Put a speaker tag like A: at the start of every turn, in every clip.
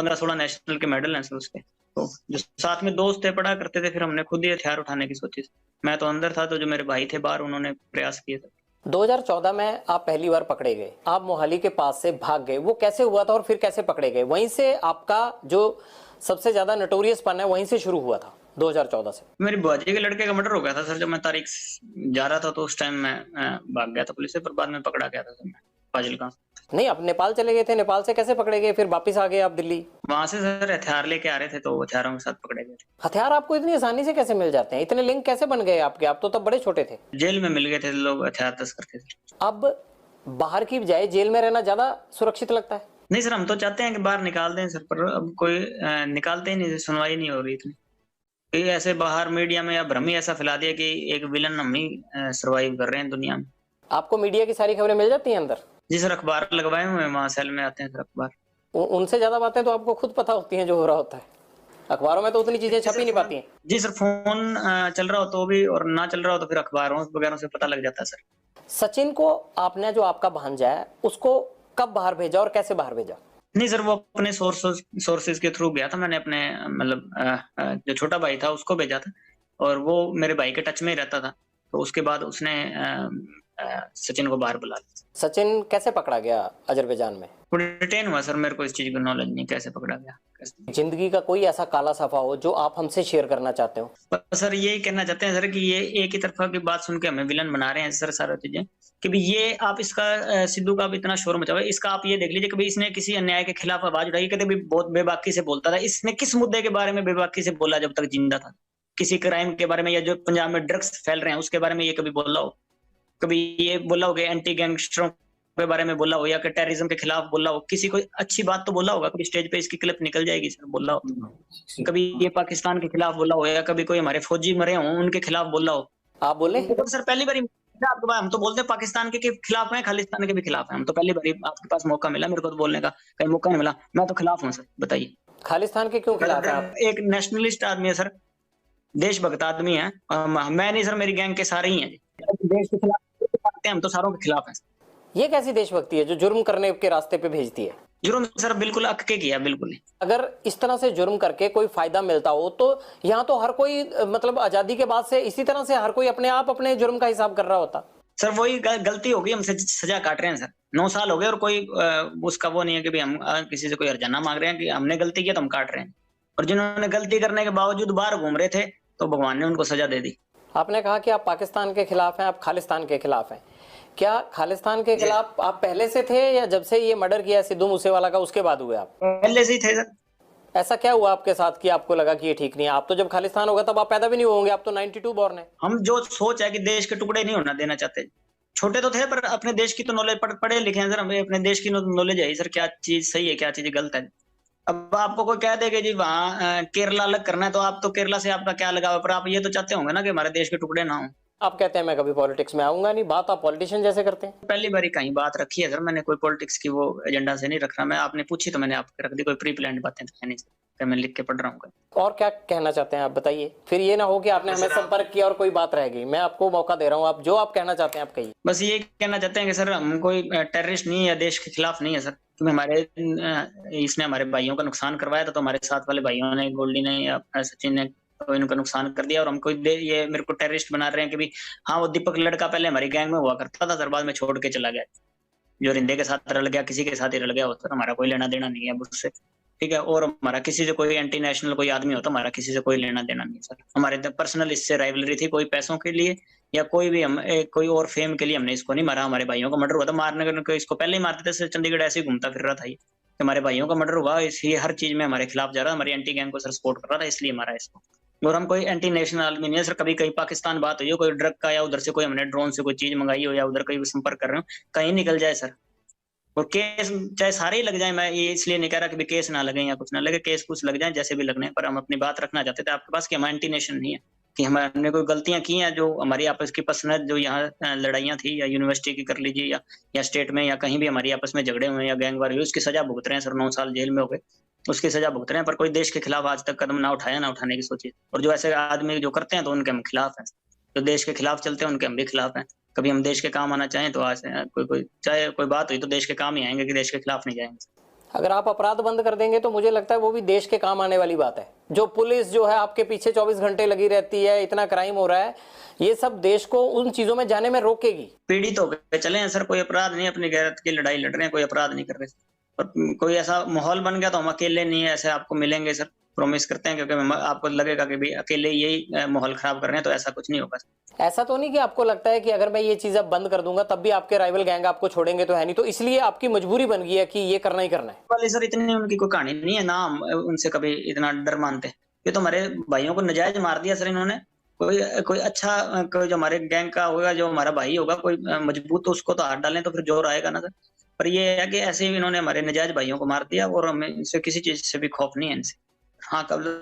A: 15-16 national के medal हैं sir उसके। तो जो साथ में दोस्त थे पढ़ा करते थे, फिर हमने खुद ही हथियार उठाने की सोची। मैं तो अंदर था, तो जो मेरे भाई थे बाहर, उन्होंने प्रयास किए थे।
B: 2014 में आप पहली बार पकड़े गए, आप मोहाली के पास से भाग गए, वो कैसे हुआ था और फिर कैसे पकड़े गए? वहीं से आपका जो सबसे ज्यादा नोटोरियस पन है वहीं से शुरू हुआ था 2014 से।
A: मेरी बुआजी के लड़के का मर्डर हो गया था सर, जब मैं तारीख जा रहा था, तो उस टाइम मैं भाग गया था पुलिस से, पर बाद में पकड़ा गया था सर मैं फाजिलका।
B: नहीं, आप नेपाल चले गए थे, नेपाल से कैसे पकड़े गए, फिर वापस आ गए आप दिल्ली?
A: वहां से सर हथियार लेके आ रहे थे, तो हथियारों के साथ पकड़े गए थे।
B: हथियार आपको इतनी आसानी से कैसे मिल जाते हैं? इतने लिंक कैसे बन गए आपके? आप तो तब बड़े छोटे थे।
A: जेल में मिल गए थे लोग हथियार तस्कर थे।
B: अब बाहर की बजाय जेल में रहना ज्यादा सुरक्षित लगता है?
A: नहीं सर, हम तो चाहते हैं कि बाहर निकाल दें सर, पर अब कोई निकालते ही नहीं, सुनवाई नहीं हो रही इतनी। ये ऐसे बाहर मीडिया में या भ्रम ही ऐसा फैला दिया कि एक विलन हम ही सर्वाइव कर रहे हैं दुनिया में।
B: आपको मीडिया की सारी खबरें मिल जाती हैं अंदर?
A: जी सर, अखबार लगवाए हुए हैं, वहाँ सेल में आते हैं सर अखबार।
B: उनसे ज्यादा बातें तो आपको खुद पता होती हैं जो हो रहा होता है, अखबारों में तो उतनी चीजें छप ही नहीं पाती हैं।
A: जी सर, फोन चल रहा हो तो भी, और ना चल रहा हो तो फिर अखबारों वगैरह से पता लग जाता है सर।
B: सचिन को आपने, जो आपका भांजा है, उसको कब बाहर भेजा और कैसे बाहर भेजा?
A: नहीं सर, वो अपने सोर्सेज के थ्रू गया था। मैंने अपने मतलब जो छोटा भाई था उसको भेजा था, और वो मेरे भाई के टच में ही रहता था, तो उसके बाद उसने सचिन को बाहर बुला लिया।
B: सचिन कैसे पकड़ा गया अजरबैजान में?
A: वो डिटेन हुआ सर, मेरे को इस चीज की नॉलेज नहीं कैसे पकड़ा गया कैसे।
B: जिंदगी का कोई ऐसा काला सफा हो जो आप हमसे शेयर करना चाहते हो?
A: पर सर यही कहना चाहते हैं सर कि ये एक ही तरफा की बात सुन के हमें विलन बना रहे हैं सर सारा चीजें, कि भाई ये आप इसका सिद्धू का भी इतना शोर मचा हुआ है, इसका आप ये देख लीजिए कि भाई इसने किसी अन्याय के खिलाफ आवाज उठाई, कहते भाई बहुत बेबाकी से बोलता था। इसने किस मुद्दे के बारे में बेबाकी से बोला जब तक जिंदा था? किसी क्राइम के बारे में, या जो पंजाब में ड्रग्स फैल रहे हैं उसके बारे में ये कभी बोला हो? कभी ये बोला हो कि एंटी गैंगस्टरों के बारे में बोला हो, या कि टेररिज्म के खिलाफ बोला हो? किसी कोई अच्छी बात तो बोला होगा, कभी स्टेज पे इसकी क्लिप निकल जाएगी सर, बोला हो? कभी ये पाकिस्तान के खिलाफ बोला हो, या कभी कोई हमारे फौजी मरे हों उनके खिलाफ बोला हो?
B: आप बोले?
A: तो सर पहली बार आपके पास, हम तो बोलते हैं पाकिस्तान के खिलाफ हैं, खालिस्तान के भी खिलाफ हैं। हम तो पहली बार आपके पास मौका मिला, मेरे को तो बोलने का कहीं मौका नहीं मिला। मैं तो खिलाफ हूँ सर, बताइए।
B: खालिस्तान के क्यों खिलाफ हैं आप?
A: एक नेशनलिस्ट आदमी है सर, देशभक्त आदमी है। मैं नहीं सर, मेरी गैंग के सारे ही हैं। देश के खिलाफ हम तो सारों के खिलाफ हैं।
B: ये कैसी देशभक्ति है जो जुर्म करने के रास्ते पे भेजती है?
A: जुर्म सर बिल्कुल अक के किया, बिल्कुल।
B: अगर इस तरह से जुर्म करके कोई फायदा मिलता हो तो यहाँ तो हर कोई, मतलब आजादी के बाद से इसी तरह से हर कोई अपने आप अपने जुर्म का हिसाब कर रहा होता।
A: सर वही गलती होगी, हम सजा काट रहे हैं सर। 9 साल हो गए और कोई उसका वो नहीं है कि भाई हम किसी से कोई हर्जाना मांग रहे हैं कि हमने गलती किया तो हम काट रहे हैं। और जिन्होंने गलती करने के बावजूद बाहर घूम रहे थे, तो भगवान ने उनको सजा दे दी।
B: आपने कहा कि आप पाकिस्तान के खिलाफ हैं, आप खालिस्तान के खिलाफ हैं। क्या खालिस्तान के खिलाफ आप पहले से थे, या जब से ये मर्डर किया सिद्धू मूसेवाला का उसके बाद हुए आप?
A: पहले से ही थे सर।
B: ऐसा क्या हुआ आपके साथ कि आपको लगा कि ये ठीक नहीं है? आप तो जब खालिस्तान होगा तब आप पैदा भी नहीं होंगे, आप तो 92 बॉर्न है।
A: हम जो सोच है कि देश के टुकड़े नहीं होना देना चाहते। छोटे तो थे, पर अपने देश की तो नॉलेज, पढ़े लिखे हैं सर, हमें अपने देश की नॉलेज है सर, क्या चीज सही है क्या चीज गलत है। अब आपको कोई कह देगा जी वहाँ केरला अलग करना है, तो आप तो केरला से आपका क्या लगाव है, पर आप ये तो चाहते होंगे ना कि हमारे देश के टुकड़े ना हो।
B: आप कहते हैं मैं कभी पॉलिटिक्स में आऊंगा नहीं, बात आप पॉलिटिशियन जैसे करते हैं।
A: पहली बार कहीं बात रखी है सर, मैंने कोई पॉलिटिक्स की वो एजेंडा से नहीं रख रहा मैं। आपने पूछी तो मैंने आपके रख दी, कोई प्री प्लान्ड बातें तो है नहीं सर, मैं लिख के पढ़ रहा हूँ।
B: और क्या कहना चाहते हैं आप बताइए, फिर ये ना हो कि आपने हमें संपर्क किया और कोई बात रह गई। मैं आपको मौका दे रहा हूँ, आप जो आप कहना चाहते हैं आप कहिए।
A: बस ये कहना चाहते हैं कि सर हम कोई टेररिस्ट नहीं है या देश के खिलाफ नहीं है सर, क्योंकि हमारे इसने हमारे भाइयों का नुकसान करवाया था, तो हमारे साथ वाले भाइयों ने, गोल्डी ने या सचिन ने, तो इनका नुकसान कर दिया। और हमको ये मेरे को टेररिस्ट बना रहे हैं कि भी हाँ वो दीपक लड़का पहले हमारी गैंग में हुआ करता था सर, बाद में छोड़ के चला गया। जो रिंदे के साथ रल गया, किसी के साथ ही रल गया हो सर, हमारा कोई लेना देना नहीं है उससे, ठीक है। और हमारा किसी से कोई एंटी नेशनल कोई आदमी हो तो हमारा किसी से कोई लेना देना नहीं सर। हमारे पर्सनल इससे राइवलरी थी, कोई पैसों के लिए या कोई भी हम कोई और फेम के लिए हमने इसको नहीं मारा। हमारे भाइयों का मर्डर हुआ था, मारने को इसको पहले ही मारते थे सर, चंडीगढ़ ऐसे ही घूमता फिर रहा था ये। हमारे भाइयों का मर्डर हुआ, इसलिए हर चीज में हमारे खिलाफ जा रहा, हमारी एंटी गैंग को सर सपोर्ट कर रहा था, इसलिए मारा इसको। और हम कोई एंटी नेशनल आदमी नहीं है सर। कभी कहीं पाकिस्तान बात हुई हो, कोई ड्रग का, या उधर से कोई हमने ड्रोन से कोई चीज मंगाई हो, या उधर कहीं संपर्क कर रहे हो, कहीं निकल जाए सर, और केस चाहे सारे ही लग जाए, मैं ये इसलिए नहीं कह रहा कि केस ना लगे या कुछ ना लगे, केस कुछ लग जाए जैसे भी लगने, पर हम अपनी बात रखना चाहते थे आपके पास कि हम एंटी नेशन नहीं है, कि हमने कोई गलतियां की हैं जो हमारी आपस की पर्सनल जो यहाँ लड़ाइयां थी, या यूनिवर्सिटी की कर लीजिए, या स्टेट में, या कहीं भी हमारी आपस में झगड़े हुए या गैंगवार हुए, उसकी सजा भुगत रहे हैं सर। 9 साल जेल में हो गए, उसकी सजा भुगत रहे हैं, पर कोई देश के खिलाफ आज तक कदम ना उठाया, ना उठाने की सोची। और जो ऐसे आदमी जो करते हैं तो उनके हम खिलाफ हैं, जो देश के खिलाफ चलते हैं उनके हम भी खिलाफ हैं। कभी हम देश के काम आना चाहें तो आज कोई चाहे कोई बात हुई तो देश के काम ही आएंगे, कि देश के खिलाफ नहीं जाएंगे।
B: अगर आप अपराध बंद कर देंगे तो मुझे लगता है वो भी देश के काम आने वाली बात है। जो पुलिस जो है आपके पीछे 24 घंटे लगी रहती है, इतना क्राइम हो रहा है, ये सब देश को उन चीजों में जाने में रोकेगी।
A: पीड़ित हो गए चले हैं सर, कोई अपराध नहीं, अपनी गैरत की लड़ाई लड़ रहे हैं, कोई अपराध नहीं कर रहे। और कोई ऐसा माहौल बन गया तो हम अकेले नहीं है, ऐसे आपको मिलेंगे सर, प्रॉमिस करते हैं, क्योंकि आपको लगेगा कि भाई अकेले यही माहौल खराब कर रहे हैं, तो ऐसा कुछ नहीं होगा।
B: ऐसा तो नहीं कि आपको लगता है कि अगर मैं ये चीज अब बंद कर दूंगा तब भी आपके राइवल गैंग आपको छोड़ेंगे तो है नहीं, तो इसलिए आपकी मजबूरी बन गई है कि ये करना ही करना है?
A: वाले सर इतनी उनकी कोई कहानी नहीं है ना, हम उनसे कभी इतना डर मानते हैं। ये तो हमारे भाइयों को नजायज मार दिया सर इन्होंने। कोई कोई अच्छा कोई जो हमारे गैंग का होगा, जो हमारा भाई होगा कोई मजबूत, तो उसको तो हाथ डालें तो फिर जोर आएगा ना सर। पर ये है कि ऐसे ही इन्होंने हमारे नजायज भाइयों को मार दिया, और हमें इनसे किसी चीज से भी खौफ नहीं है इनसे। हाँ, कब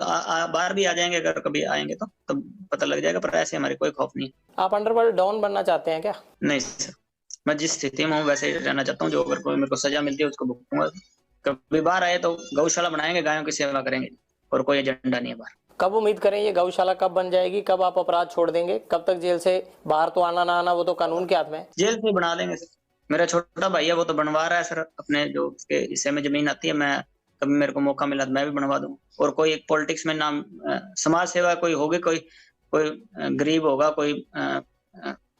A: बाहर भी आ जाएंगे, अगर कभी आएंगे तो तब पता लग जाएगा, पर ऐसे हमारे कोई खौफ नहीं है।
B: आप अंडरवर्ल्ड डॉन बनना चाहते हैं क्या?
A: नहीं सर, मैं जिस स्थिति में हूँ वैसे ही रहना चाहता हूँ। जो अगर कोई मेरे को सजा मिलती है उसको भुगतूंगा। कभी बाहर आए तो गौशाला बनाएंगे, गायों की सेवा करेंगे, और कोई एजेंडा नहीं है बाहर।
B: कब उम्मीद करें ये गौशाला कब बन जाएगी? कब आप अपराध छोड़ देंगे? कब तक जेल से बाहर तो आना ना आना वो तो कानून के हाथ में है।
A: जेल से बना लेंगे सर। मेरा छोटा भाई है, वो तो बनवा रहा है सर, अपने जो उसके हिस्से में जमीन आती है। मैं कभी मेरे को मौका मिला तो मैं भी बनवा दूँ। और कोई एक पॉलिटिक्स में नाम, समाज सेवा कोई होगी, कोई कोई गरीब होगा, कोई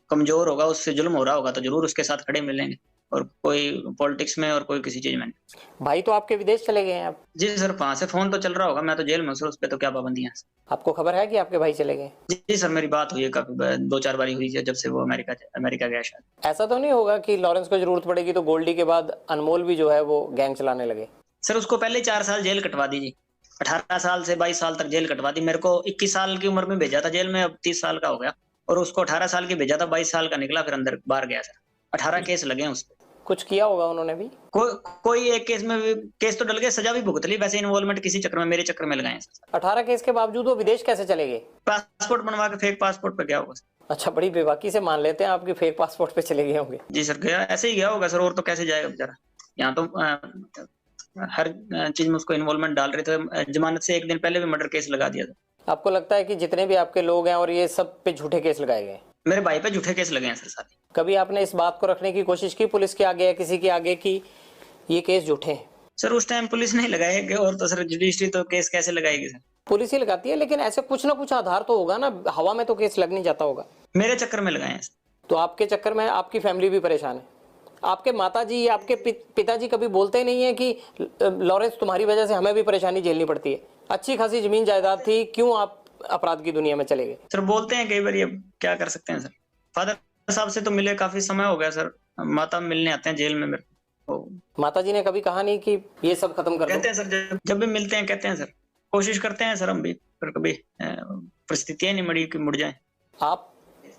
A: कमजोर होगा, उससे जुल्म हो रहा होगा, तो जरूर उसके साथ खड़े मिलेंगे। और कोई पॉलिटिक्स में और कोई किसी चीज में नहीं।
B: भाई तो आपके विदेश चले गए हैं आप?
A: जी सर, वहां से फोन तो चल रहा होगा, मैं तो जेल में हूँ सर, उस पर तो क्या पाबंदियां।
B: आपको खबर है कि आपके भाई चले गए?
A: जी सर, मेरी बात हुई है काफी 2-4 बारी हुई है, जब से वो अमेरिका गया शायद।
B: ऐसा तो नहीं होगा कि लॉरेंस को जरूरत पड़ेगी तो गोल्डी के बाद अनमोल भी जो है वो गैंग चलाने लगे?
A: सर उसको पहले 4 साल जेल कटवा दीजिए। 18 साल से 22 साल तक जेल कटवा दी। मेरे को 21 साल की उम्र में भेजा था जेल में, अब 30 साल का हो गया। और उसको 18 साल की भेजा था, 22 साल का निकला, फिर अंदर बाहर गया सर। 18 केस लगे हैं उस पर।
B: कुछ किया होगा उन्होंने भी?
A: कोई एक केस में भी, केस तो डल गए, सजा भी भुगत ली। वैसे इन्वॉल्वमेंट किसी चक्कर में, मेरे चक्कर में लगाए सर।
B: 18 केस के बावजूद वो विदेश कैसे चले गए?
A: पासपोर्ट बनवा के फेक पासपोर्ट पे गया होगा सर।
B: अच्छा, बड़ी बेबाकी से मान लेते हैं आपकी फेक पासपोर्ट पे चले गए होंगे।
A: जी सर, गया ऐसे ही गया होगा सर, और तो कैसे जाएगा बेचारा। यहाँ तो हर चीज में उसको इन्वॉल्वमेंट डाल रहे थे। जमानत से एक दिन पहले भी मर्डर केस लगा दिया था।
B: आपको लगता है कि जितने भी आपके लोग हैं और ये सब पे झूठे केस लगाए गए?
A: मेरे भाई पे झूठे केस लगे हैं सर सारे।
B: कभी आपने इस बात को रखने की कोशिश की पुलिस के आगे या किसी के आगे कि ये केस झूठे हैं?
A: सर उस टाइम पुलिस नहीं लगाएगी, और तो सर जुडिशरी तो केस कैसे लगाएगी सर?
B: पुलिस ही लगाती है, लेकिन ऐसे कुछ ना कुछ आधार तो होगा ना, हवा में तो केस लग नहीं जाता होगा।
A: मेरे चक्कर में लगाए हैं सर।
B: तो आपके चक्कर में आपकी फैमिली भी परेशान है? आपके माताजी, आपके पिताजी कभी बोलते नहीं है कि लॉरेंस तुम्हारी वजह से हमें भी परेशानी झेलनी पड़ती है, अच्छी खासी जमीन जायदाद थी, क्यों आप अपराध की दुनिया में चले गए?
A: सर बोलते हैं कई बार, ये क्या कर सकते हैं सर। फादर साहब से तो मिले काफी समय हो गया सर। माता मिलने आते हैं जेल में मेरे को।
B: माता जी ने कभी कहा नहीं कि ये सब खत्म कर दो?
A: कहते हैं सर, जब भी मिलते हैं कहते हैं सर, कोशिश करते हैं सर हम भी, पर कभी परिस्थितियां नहीं मड़ी कि मुड़ जाए।
B: आप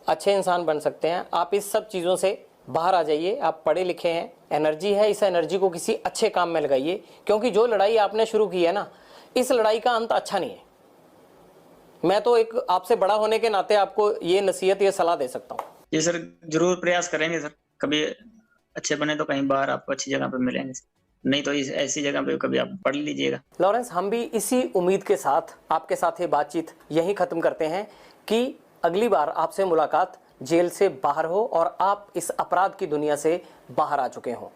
B: अच्छे इंसान बन सकते हैं, आप इस सब चीज़ों से बाहर आ जाइए। आप पढ़े लिखे हैं, एनर्जी है, इस एनर्जी को किसी अच्छे काम में लगाइए, क्योंकि जो लड़ाई आपने शुरू की है ना, इस लड़ाई का अंत अच्छा नहीं है। मैं तो एक आपसे बड़ा होने के नाते आपको ये नसीहत, ये सलाह दे सकता हूँ।
A: जी सर, जरूर प्रयास करेंगे सर। कभी अच्छे बने तो कहीं बाहर आपको अच्छी जगह पे मिलेंगे, नहीं तो ऐसी जगह पे कभी आप पढ़ लीजिएगा।
B: लॉरेंस, हम भी इसी उम्मीद के साथ आपके साथ ये बातचीत यहीं खत्म करते हैं कि अगली बार आपसे मुलाकात जेल से बाहर हो और आप इस अपराध की दुनिया से बाहर आ चुके हों।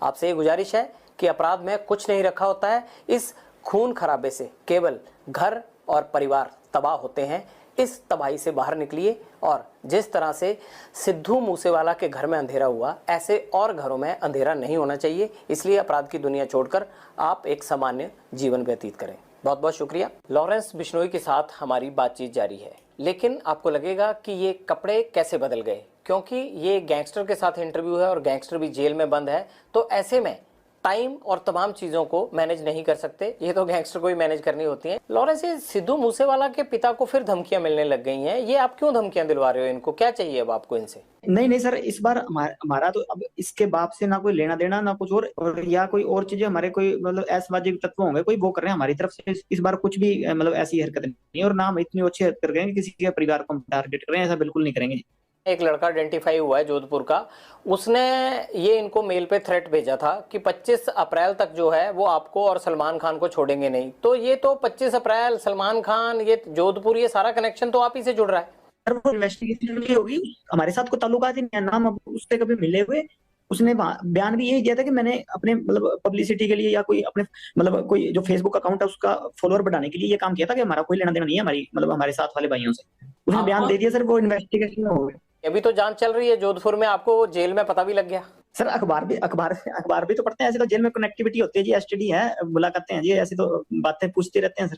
B: आपसे ये गुजारिश है कि अपराध में कुछ नहीं रखा होता है, इस खून खराबे से केवल घर और परिवार तबाह होते हैं। इस तबाही से बाहर निकलिए, और जिस तरह से सिद्धू मूसेवाला के घर में अंधेरा हुआ, ऐसे और घरों में अंधेरा नहीं होना चाहिए। इसलिए अपराध की दुनिया छोड़कर आप एक सामान्य जीवन व्यतीत करें। बहुत बहुत शुक्रिया। लॉरेंस बिश्नोई के साथ हमारी बातचीत जारी है, लेकिन आपको लगेगा कि ये कपड़े कैसे बदल गए, क्योंकि ये गैंगस्टर के साथ इंटरव्यू है और गैंगस्टर भी जेल में बंद है, तो ऐसे में टाइम और तमाम चीज़ों को मैनेज नहीं कर सकते, ये तो गैंगस्टर को ही मैनेज करनी होती हैं। लॉरेंस, ये सिद्धू मूसेवाला के पिता को फिर धमकियां मिलने लग गई हैं, ये आप क्यों धमकियां दिलवा रहे हो इनको? क्या चाहिए अब आपको इनसे?
C: नहीं सर, इस बार हमारा तो अब इसके बाप से ना कोई लेना देना, ना कुछ और या कोई और चीजें हमारे कोई मतलब ऐसवाजिक तत्व होंगे, कोई वो कर रहे हैं हमारी तरफ से। इस बार कुछ भी मतलब ऐसी हरकत नहीं, और ना हम इतनी अच्छी हरकत कर रहे हैं कि किसी के परिवार को हम टारगेट कर रहे हैं, ऐसा बिल्कुल नहीं करेंगे।
B: एक लड़का आइडेंटिफाई हुआ है जोधपुर का, उसने ये इनको मेल पे थ्रेट भेजा था कि 25 अप्रैल तक जो है वो आपको और सलमान खान को छोड़ेंगे नहीं। तो ये तो 25 अप्रैल, सलमान खान, ये जोधपुर, ये सारा कनेक्शन तो आप ही से जुड़ रहा है।
C: वो इन्वेस्टिगेशन होगी, हमारे साथ कोई ताल्लुकात ही नहीं है, नाम उससे कभी मिले हुए उसने बयान भी यही दिया था कि मैंने अपने मतलब पब्लिसिटी के लिए या कोई अपने मतलब कोई जो फेसबुक अकाउंट है उसका फॉलोअर बढ़ाने के लिए ये काम किया था, कि हमारा कोई लेना देना नहीं है हमारी मतलब हमारे साथ वाले भाइयों से। उसने बयान दे दिया सर, वो इन्वेस्टिगेशन में हो गया।
B: अभी तो जांच चल रही है जोधपुर में, आपको जेल में पता भी लग गया।
C: सर अखबार भी तो पढ़ते हैं, ऐसे तो जेल में कनेक्टिविटी होती है जी, एसटीडी है, मुलाकातें हैं जी, ऐसी तो बातें पूछते रहते हैं सर।